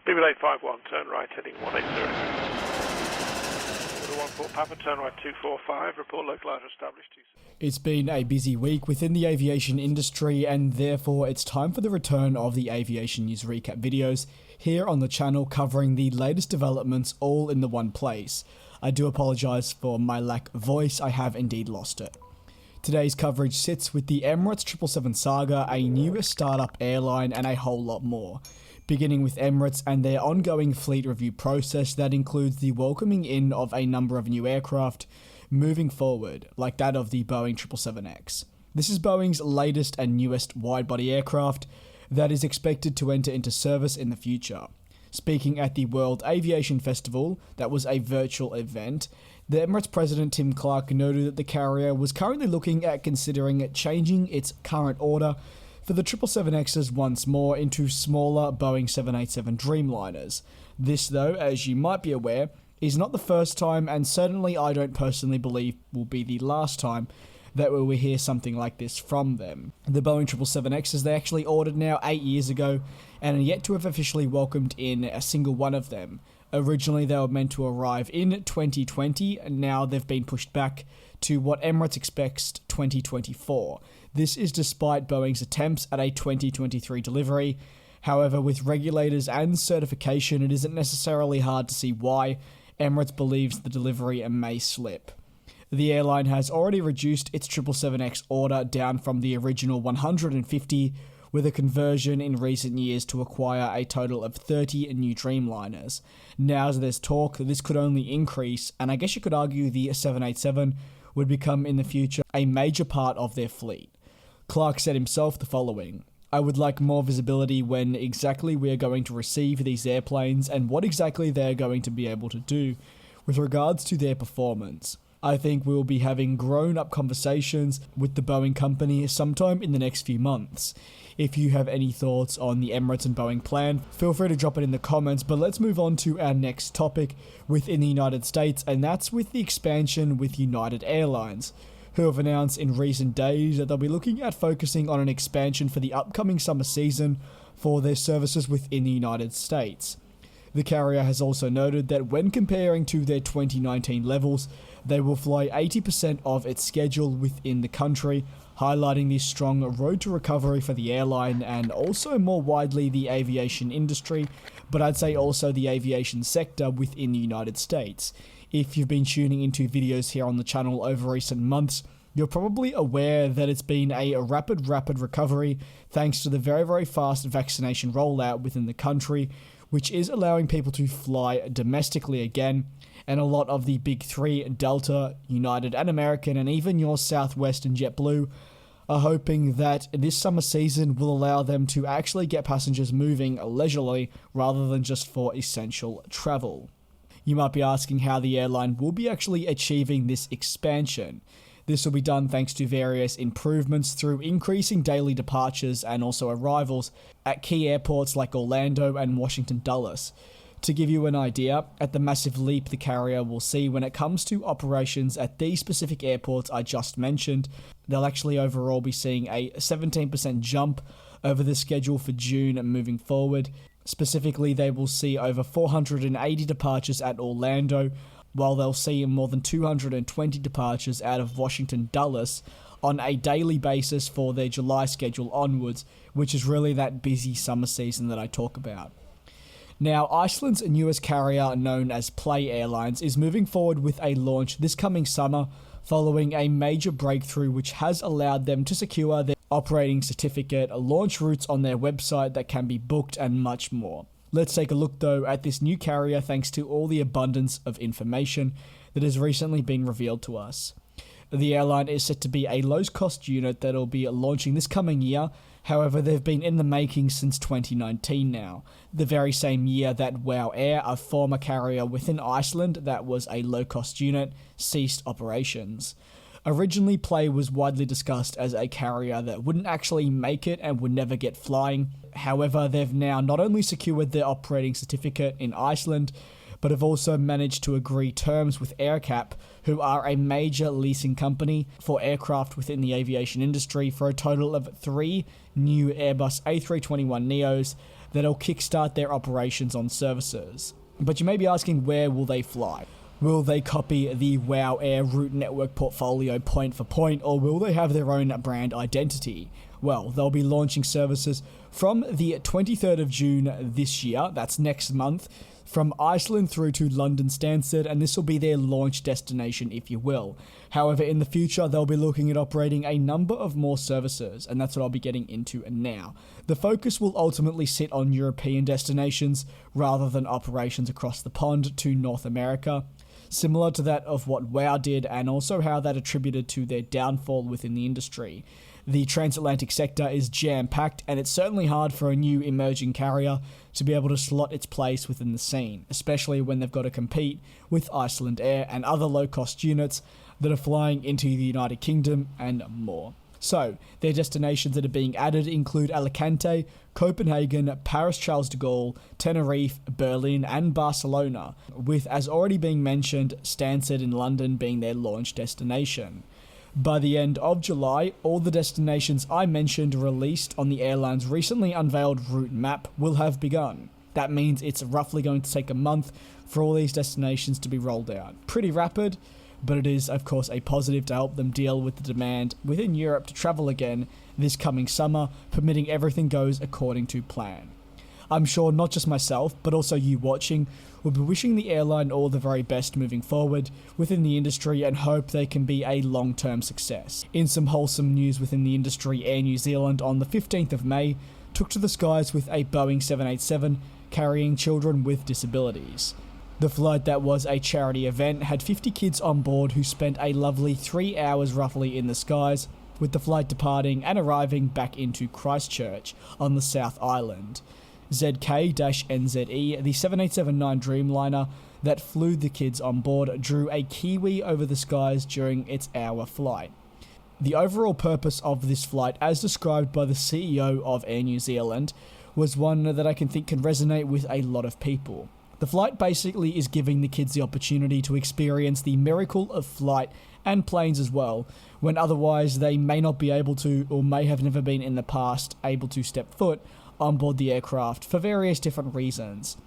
BBL 851, turn right, heading 180. 14 Papa, turn right 245, report localizer established. It's been a busy week within the aviation industry, and therefore it's time for the return of the aviation news recap videos here on the channel, covering the latest developments all in the one place. I do apologise for my lack of voice, I have indeed lost it. Today's coverage sits with the Emirates 777 saga, a new startup airline, and a whole lot more. Beginning with Emirates and their ongoing fleet review process that includes the welcoming in of a number of new aircraft moving forward, like that of the Boeing 777X. This is Boeing's latest and newest wide-body aircraft that is expected to enter into service in the future. Speaking at the World Aviation Festival, that was a virtual event, the Emirates President Tim Clark noted that the carrier was currently looking at considering changing its current order for the 777Xs once more into smaller Boeing 787 Dreamliners. This, though, as you might be aware, is not the first time, and certainly I don't personally believe will be the last time that we will hear something like this from them. The Boeing 777Xs they actually ordered now 8 years ago, and are yet to have officially welcomed in a single one of them. Originally they were meant to arrive in 2020, and now they've been pushed back to what Emirates expects 2024. This is despite Boeing's attempts at a 2023 delivery. However, with regulators and certification, it isn't necessarily hard to see why Emirates believes the delivery may slip. The airline has already reduced its 777X order down from the original 150, with a conversion in recent years to acquire a total of 30 new Dreamliners. Now there's talk that this could only increase, and I guess you could argue the 787 would become in the future a major part of their fleet. Clark said himself the following: "I would like more visibility when exactly we are going to receive these airplanes and what exactly they are going to be able to do with regards to their performance. I think we will be having grown-up conversations with the Boeing company sometime in the next few months. If you have any thoughts on the Emirates and Boeing plan, feel free to drop it in the comments, but let's move on to our next topic within the United States, and that's with the expansion with United Airlines, who have announced in recent days that they'll be looking at focusing on an expansion for the upcoming summer season for their services within the United States. The carrier has also noted that when comparing to their 2019 levels, they will fly 80% of its schedule within the country, highlighting the strong road to recovery for the airline and also more widely the aviation industry, but I'd say also the aviation sector within the United States. If you've been tuning into videos here on the channel over recent months, you're probably aware that it's been a rapid recovery thanks to the very fast vaccination rollout within the country, which is allowing people to fly domestically again, and a lot of the big three, Delta, United and American, and even your Southwest and JetBlue, are hoping that this summer season will allow them to actually get passengers moving leisurely rather than just for essential travel. You might be asking how the airline will be actually achieving this expansion. This will be done thanks to various improvements through increasing daily departures and also arrivals at key airports like Orlando and Washington Dulles. To give you an idea at the massive leap the carrier will see when it comes to operations at these specific airports I just mentioned, they'll actually overall be seeing a 17% jump over the schedule for June moving forward. Specifically, they will see over 480 departures at Orlando, while they'll see more than 220 departures out of Washington Dulles on a daily basis for their July schedule onwards, which is really that busy summer season that I talk about. Now, Iceland's newest carrier, known as Play Airlines, is moving forward with a launch this coming summer following a major breakthrough which has allowed them to secure their operating certificate, launch routes on their website that can be booked, and much more. Let's take a look though at this new carrier thanks to all the abundance of information that has recently been revealed to us. The airline is set to be a low-cost unit that will be launching this coming year. However, they've been in the making since 2019 now, the very same year that WOW Air, a former carrier within Iceland that was a low-cost unit, ceased operations. Originally, Play was widely discussed as a carrier that wouldn't actually make it and would never get flying. However, they've now not only secured their operating certificate in Iceland, but have also managed to agree terms with AerCap, who are a major leasing company for aircraft within the aviation industry, for a total of 3 new Airbus A321neos that'll kickstart their operations on services. But you may be asking, where will they fly? Will they copy the WOW Air route network portfolio point for point, or will they have their own brand identity? Well, they'll be launching services from the 23rd of June this year, that's next month, from Iceland through to London Stansted, and this will be their launch destination, if you will. However, in the future, they'll be looking at operating a number of more services, and that's what I'll be getting into now. The focus will ultimately sit on European destinations rather than operations across the pond to North America, similar to that of what WOW did, and also how that attributed to their downfall within the industry. The transatlantic sector is jam-packed, and it's certainly hard for a new emerging carrier to be able to slot its place within the scene, especially when they've got to compete with Iceland Air and other low-cost units that are flying into the United Kingdom and more. So, their destinations that are being added include Alicante, Copenhagen, Paris Charles de Gaulle, Tenerife, Berlin and Barcelona, with, as already being mentioned, Stansted in London being their launch destination. By the end of July, all the destinations I mentioned released on the airline's recently unveiled route map will have begun. That means it's roughly going to take a month for all these destinations to be rolled out. Pretty rapid, but it is of course a positive to help them deal with the demand within Europe to travel again this coming summer, permitting everything goes according to plan. I'm sure not just myself, but also you watching, will be wishing the airline all the very best moving forward within the industry and hope they can be a long-term success. In some wholesome news within the industry, Air New Zealand on the 15th of May took to the skies with a Boeing 787 carrying children with disabilities. The flight, that was a charity event, had 50 kids on board who spent a lovely 3 hours roughly in the skies, with the flight departing and arriving back into Christchurch on the South Island. ZK-NZE, the 787-9 Dreamliner that flew the kids on board, drew a Kiwi over the skies during its hour flight. The overall purpose of this flight, as described by the CEO of Air New Zealand, was one that I can think can resonate with a lot of people. The flight basically is giving the kids the opportunity to experience the miracle of flight and planes as well, when otherwise they may not be able to, or may have never been in the past able to step foot on board the aircraft for various different reasons.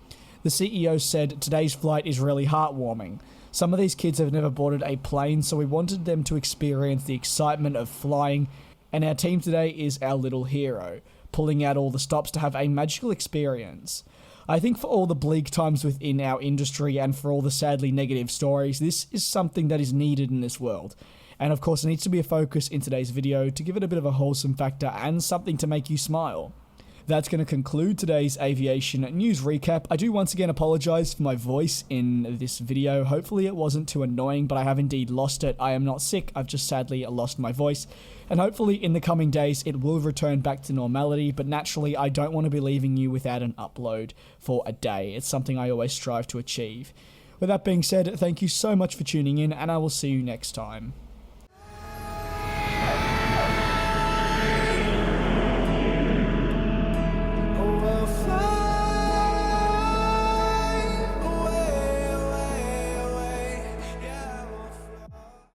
The CEO said, "Today's flight is really heartwarming. Some of these kids have never boarded a plane, so we wanted them to experience the excitement of flying, and our team today is our little hero, pulling out all the stops to have a magical experience." I think for all the bleak times within our industry and for all the sadly negative stories, this is something that is needed in this world. And of course it needs to be a focus in today's video to give it a bit of a wholesome factor and something to make you smile. That's going to conclude today's aviation news recap. I do once again apologise for my voice in this video. Hopefully it wasn't too annoying, but I have indeed lost it. I am not sick, I've just sadly lost my voice. And hopefully in the coming days it will return back to normality, but naturally I don't want to be leaving you without an upload for a day. It's something I always strive to achieve. With that being said, thank you so much for tuning in, and I will see you next time.